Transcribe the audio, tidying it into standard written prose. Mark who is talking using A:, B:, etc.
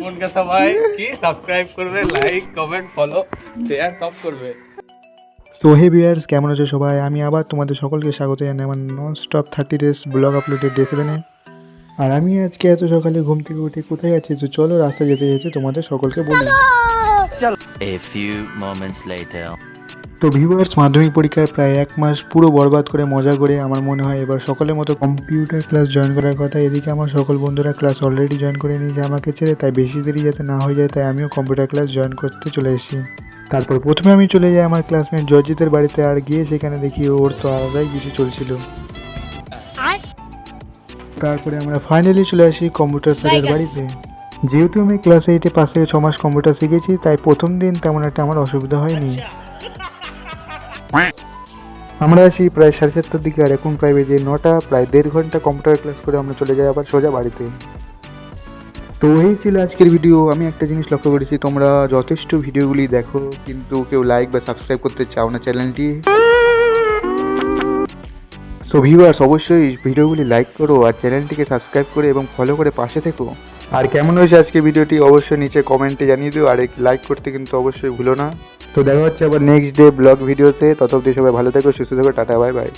A: মনকে সবাই কি সাবস্ক্রাইব করবে, লাইক কমেন্ট ফলো শেয়ার সব করবে।
B: তো হে ভিউয়ার্স, কেমন আছো সবাই? আমি আবার তোমাদের সকলকে স্বাগত জানাই আমার নন স্টপ 30 ডেজ ব্লগ আপলোডের ডে 7-এ। আর আমি আজকে এত সকালে ঘুম থেকে উঠে কোথায় আছি, তো চলো রাস্তা যেতে যেতে তোমাদের সকলকে বলি।
C: A few moments later.
B: তো ভিউয়ার্স, মাধ্যমিক পরীক্ষার প্রায় 1 মাস পুরো বরবাদ করে মজা করে আমার মনে হয় এবার সকলের মতো কম্পিউটার ক্লাস জয়েন করার কথা। এদিকে আমার সকল বন্ধুরা ক্লাস অলরেডি জয়েন করে নিয়েছে আমাকে ছেড়ে, তাই বেশি দেরি যাতে না হয়ে যায়, তাই আমিও কম্পিউটার ক্লাস জয়েন করতে চলে এসেছি। তারপর প্রথমে আমি চলে যাই আমার ক্লাসমেট জর্জিতের বাড়িতে, আর গিয়ে সেখানে দেখি ওর তো আলাদাই কিছু চলছিল। তারপরে আমরা ফাইনালি চলে আসি কম্পিউটার স্যারের বাড়িতে। যেহেতু আমি ক্লাস 8-এ পাশ থেকে 6 মাস কম্পিউটার শিখেছি, তাই প্রথম দিন তেমন একটা আমার অসুবিধা হয়নি। আমরা আসি প্রায় 7:30টার দিকে, আর এখন প্রায় বেজে 9টা। প্রায় 1.5 ঘন্টা কম্পিউটার ক্লাস করে আমরা চলে যাই আবার সোজা বাড়িতে। তো এই ছিল আজকের ভিডিও। আমি একটা জিনিস লক্ষ্য করেছি, তোমরা যথেষ্ট ভিডিওগুলি দেখো কিন্তু কেউ লাইক বা সাবস্ক্রাইব করতে চাও না চ্যানেলটি। সো ভিউয়ার্স, অবশ্যই ভিডিওগুলি লাইক করো আর চ্যানেলটিকে সাবস্ক্রাইব করে এবং ফলো করে পাশে থেকো। আর কেমন হয়েছে আজকে ভিডিওটি অবশ্যই নিচে কমেন্টে জানিয়ে দিও, আর লাইক করতে কিন্তু অবশ্যই ভুলো না। তো দেখা হচ্ছে আবার নেক্সট ডে ব্লগ ভিডিওতে। তত অবধি সবাই ভালো থেকো, সুস্থ থেকো, টাটা বাই বাই।